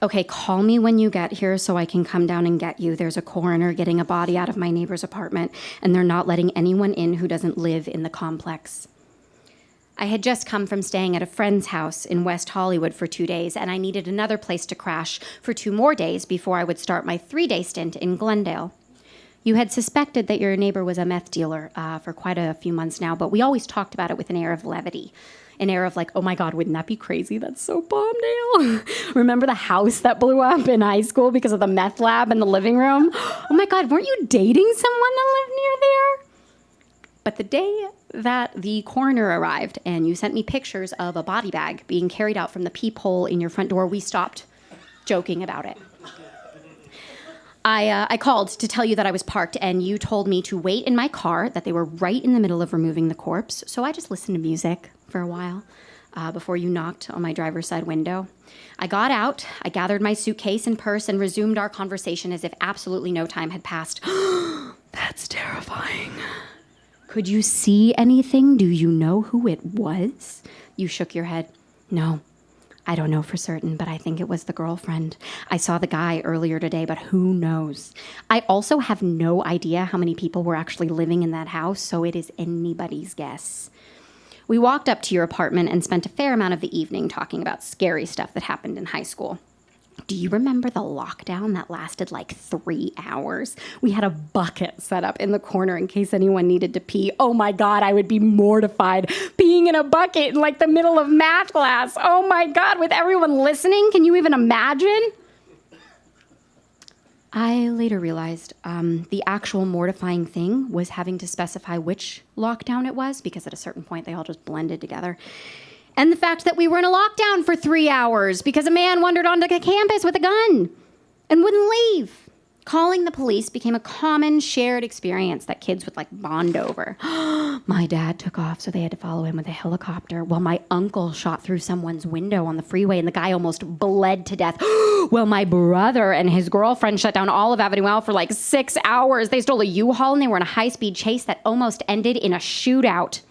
Okay, call me when you get here so I can come down and get you. There's a coroner getting a body out of my neighbor's apartment, and they're not letting anyone in who doesn't live in the complex. I had just come from staying at a friend's house in West Hollywood for 2 days, and I needed another place to crash for 2 more days before I would start my 3-day stint in Glendale. You had suspected that your neighbor was a meth dealer for quite a few months now, but we always talked about it with an air of levity. An air of like, oh my God, wouldn't that be crazy? That's so Palmdale. Remember the house that blew up in high school because of the meth lab in the living room? Oh my God, weren't you dating someone that lived near there? But the day that the coroner arrived and you sent me pictures of a body bag being carried out from the peephole in your front door, we stopped joking about it. I called to tell you that I was parked, and you told me to wait in my car, that they were right in the middle of removing the corpse. So I just listened to music for a while before you knocked on my driver's side window. I got out, I gathered my suitcase and purse, and resumed our conversation as if absolutely no time had passed. That's terrifying. Could you see anything? Do you know who it was? You shook your head. No. I don't know for certain, but I think it was the girlfriend. I saw the guy earlier today, but who knows? I also have no idea how many people were actually living in that house, so it is anybody's guess. We walked up to your apartment and spent a fair amount of the evening talking about scary stuff that happened in high school. Do you remember the lockdown that lasted like 3 hours? We had a bucket set up in the corner in case anyone needed to pee. Oh my God, I would be mortified peeing in a bucket in like the middle of math class. Oh my God, with everyone listening, can you even imagine? I later realized the actual mortifying thing was having to specify which lockdown it was, because at a certain point they all just blended together. And the fact that we were in a lockdown for 3 hours because a man wandered onto the campus with a gun and wouldn't leave. Calling the police became a common shared experience that kids would like bond over. My dad took off, so they had to follow him with a helicopter. Well, my uncle shot through someone's window on the freeway and the guy almost bled to death. Well, my brother and his girlfriend shut down all of Avenue L for like 6 hours. They stole a U-Haul and they were in a high-speed chase that almost ended in a shootout.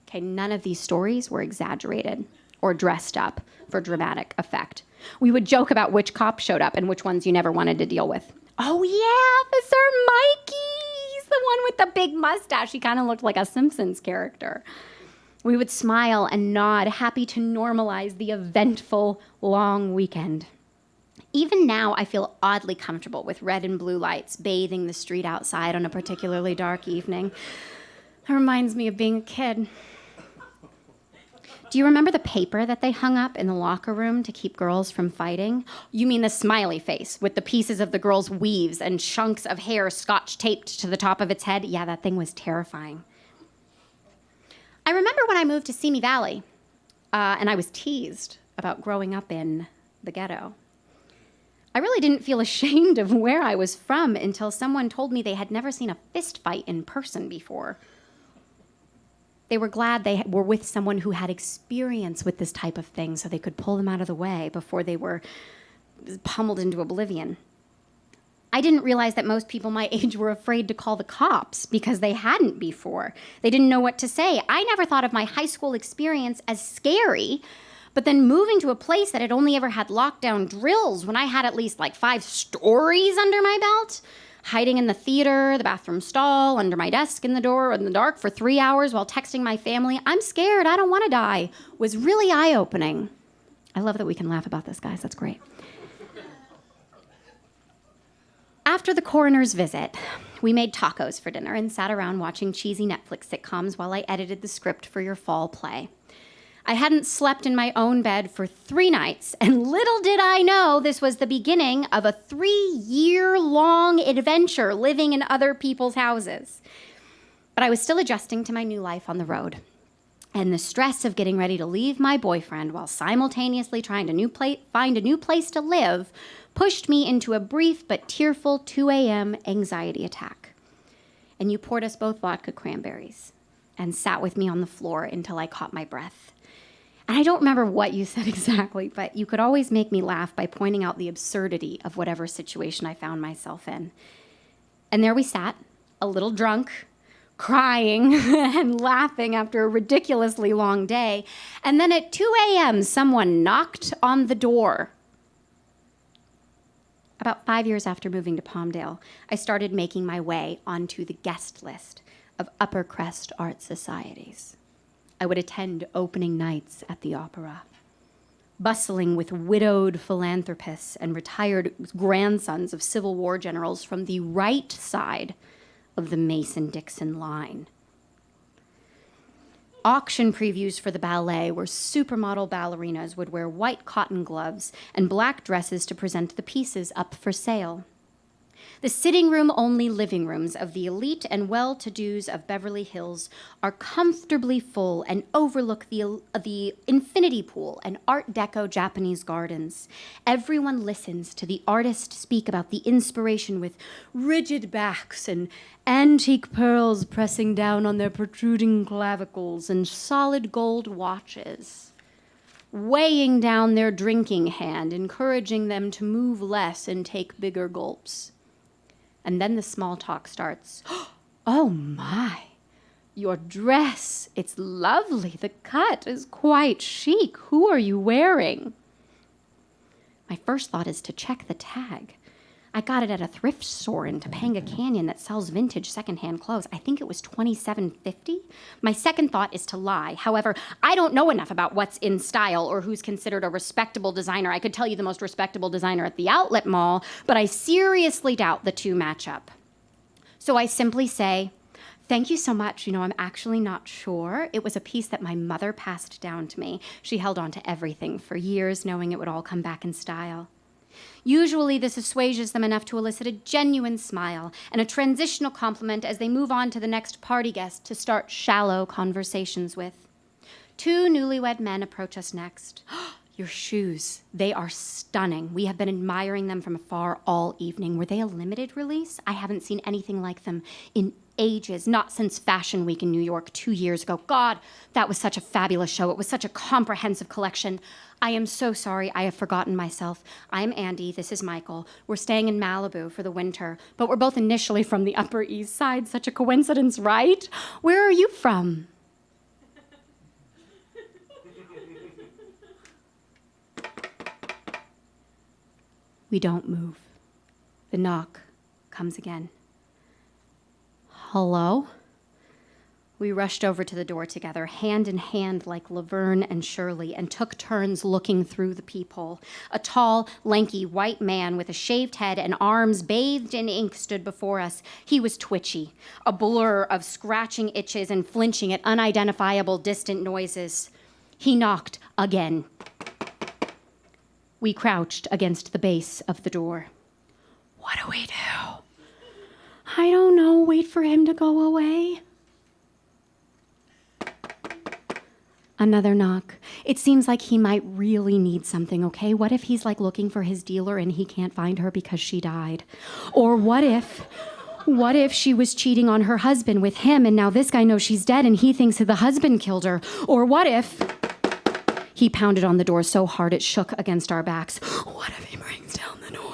Okay, none of these stories were exaggerated or dressed up for dramatic effect. We would joke about which cops showed up and which ones you never wanted to deal with. Oh yeah, Officer Mikey! He's the one with the big mustache. He kind of looked like a Simpsons character. We would smile and nod, happy to normalize the eventful long weekend. Even now, I feel oddly comfortable with red and blue lights bathing the street outside on a particularly dark evening. It reminds me of being a kid. Do you remember the paper that they hung up in the locker room to keep girls from fighting? You mean the smiley face with the pieces of the girl's weaves and chunks of hair scotch taped to the top of its head? Yeah, that thing was terrifying. I remember when I moved to Simi Valley, and I was teased about growing up in the ghetto. I really didn't feel ashamed of where I was from until someone told me they had never seen a fist fight in person before. They were glad they were with someone who had experience with this type of thing so they could pull them out of the way before they were pummeled into oblivion. I didn't realize that most people my age were afraid to call the cops because they hadn't before. They didn't know what to say. I never thought of my high school experience as scary, but then moving to a place that had only ever had lockdown drills when I had at least like 5 stories under my belt, hiding in the theater, the bathroom stall, under my desk in the dark for 3 hours while texting my family, I'm scared, I don't want to die, was really eye-opening. I love that we can laugh about this, guys. That's great. After the coroner's visit, we made tacos for dinner and sat around watching cheesy Netflix sitcoms while I edited the script for your fall play. I hadn't slept in my own bed for 3 nights, and little did I know this was the beginning of a 3-year-long adventure living in other people's houses. But I was still adjusting to my new life on the road, and the stress of getting ready to leave my boyfriend while simultaneously trying to find a new place to live pushed me into a brief but tearful 2 a.m. anxiety attack. And you poured us both vodka cranberries and sat with me on the floor until I caught my breath. And I don't remember what you said exactly, but you could always make me laugh by pointing out the absurdity of whatever situation I found myself in. And there we sat, a little drunk, crying and laughing after a ridiculously long day. And then at 2 a.m., someone knocked on the door. About 5 years after moving to Palmdale, I started making my way onto the guest list of upper crest art societies. I would attend opening nights at the opera, bustling with widowed philanthropists and retired grandsons of Civil War generals from the right side of the Mason-Dixon line. Auction previews for the ballet where supermodel ballerinas would wear white cotton gloves and black dresses to present the pieces up for sale. The sitting room only living rooms of the elite and well-to-dos of Beverly Hills are comfortably full and overlook the infinity pool and Art Deco Japanese gardens. Everyone listens to the artist speak about the inspiration with rigid backs and antique pearls pressing down on their protruding clavicles and solid gold watches, weighing down their drinking hand, encouraging them to move less and take bigger gulps. And then the small talk starts. Oh my, your dress, it's lovely. The cut is quite chic. Who are you wearing? My first thought is to check the tag. I got it at a thrift store in Topanga Canyon that sells vintage secondhand clothes. I think it was $27.50. My second thought is to lie. However, I don't know enough about what's in style or who's considered a respectable designer. I could tell you the most respectable designer at the outlet mall, but I seriously doubt the two match up. So I simply say, thank you so much. I'm actually not sure. It was a piece that my mother passed down to me. She held on to everything for years, knowing it would all come back in style. Usually this assuages them enough to elicit a genuine smile and a transitional compliment as they move on to the next party guest to start shallow conversations with. Two newlywed men approach us next. Your shoes, they are stunning. We have been admiring them from afar all evening. Were they a limited release? I haven't seen anything like them in ages, not since Fashion Week in New York 2 years ago. God, that was such a fabulous show. It was such a comprehensive collection. I am so sorry. I have forgotten myself. I'm Andy. This is Michael. We're staying in Malibu for the winter, but we're both initially from the Upper East Side. Such a coincidence, right? Where are you from? We don't move. The knock comes again. Hello? We rushed over to the door together, hand in hand like Laverne and Shirley, and took turns looking through the peephole. A tall, lanky white man with a shaved head and arms bathed in ink stood before us. He was twitchy, a blur of scratching itches and flinching at unidentifiable distant noises. He knocked again. We crouched against the base of the door. What do we do? I don't know. Wait for him to go away. Another knock. It seems like he might really need something, okay? What if he's looking for his dealer and he can't find her because she died? Or what if she was cheating on her husband with him and now this guy knows she's dead and he thinks that the husband killed her? Or what if... He pounded on the door so hard it shook against our backs. What if he brings down the door?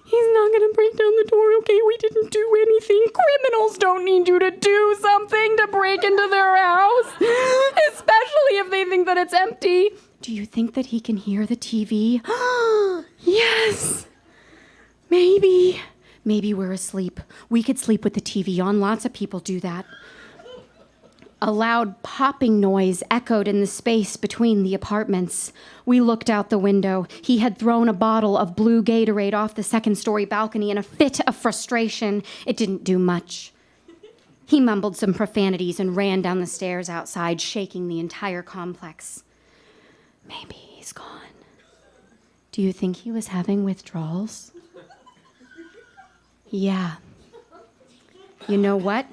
He's not going to break down the door, okay? We didn't do anything. Criminals don't need you to do something to break into their house, especially if they think that it's empty. Do you think that he can hear the TV? Yes. Maybe we're asleep. We could sleep with the TV on. Lots of people do that. A loud popping noise echoed in the space between the apartments. We looked out the window. He had thrown a bottle of blue Gatorade off the second-story balcony in a fit of frustration. It didn't do much. He mumbled some profanities and ran down the stairs outside, shaking the entire complex. Maybe he's gone. Do you think he was having withdrawals? Yeah. You know what?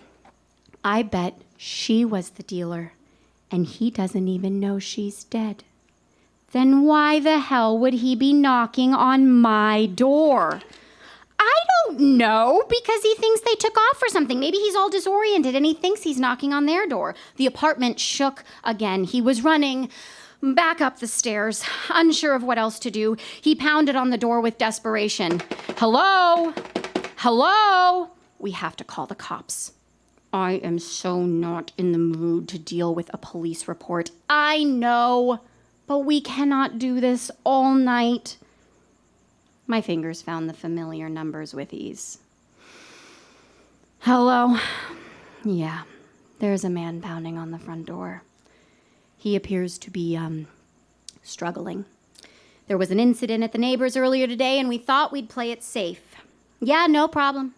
I bet she was the dealer, and he doesn't even know she's dead. Then why the hell would he be knocking on my door? I don't know, because he thinks they took off or something. Maybe he's all disoriented and he thinks he's knocking on their door. The apartment shook again. He was running back up the stairs, unsure of what else to do. He pounded on the door with desperation. Hello? Hello? We have to call the cops. I am so not in the mood to deal with a police report. I know, but we cannot do this all night. My fingers found the familiar numbers with ease. Hello? Yeah, there's a man pounding on the front door. He appears to be, struggling. There was an incident at the neighbors earlier today, and we thought we'd play it safe. Yeah, no problem.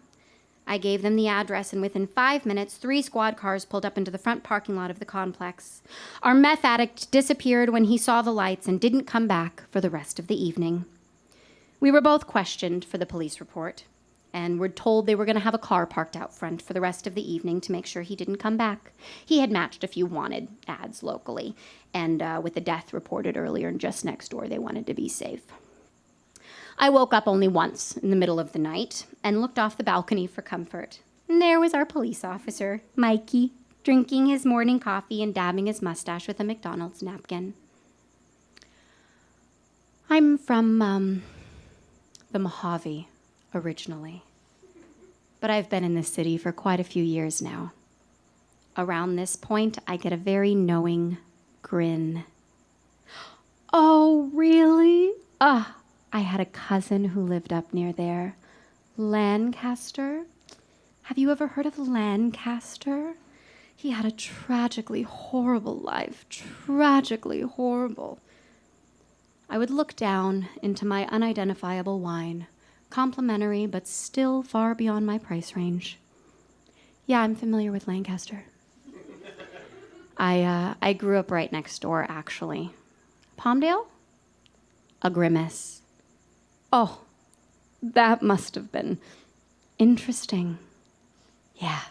I gave them the address, and within 5 minutes, 3 squad cars pulled up into the front parking lot of the complex. Our meth addict disappeared when he saw the lights and didn't come back for the rest of the evening. We were both questioned for the police report, and were told they were going to have a car parked out front for the rest of the evening to make sure he didn't come back. He had matched a few wanted ads locally, and with the death reported earlier and just next door, they wanted to be safe. I woke up only once in the middle of the night and looked off the balcony for comfort. And there was our police officer, Mikey, drinking his morning coffee and dabbing his mustache with a McDonald's napkin. I'm from, the Mojave, originally. But I've been in this city for quite a few years now. Around this point, I get a very knowing grin. Oh, really? I had a cousin who lived up near there. Lancaster? Have you ever heard of Lancaster? He had a tragically horrible life. Tragically horrible. I would look down into my unidentifiable wine, complimentary but still far beyond my price range. Yeah, I'm familiar with Lancaster. I grew up right next door, actually. Palmdale? A grimace. Oh, that must have been interesting. Yeah,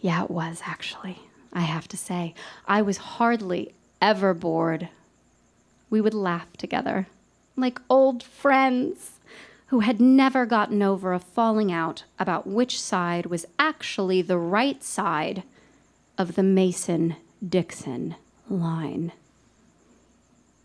it was, actually. I have to say, I was hardly ever bored. We would laugh together, like old friends who had never gotten over a falling out about which side was actually the right side of the Mason-Dixon line.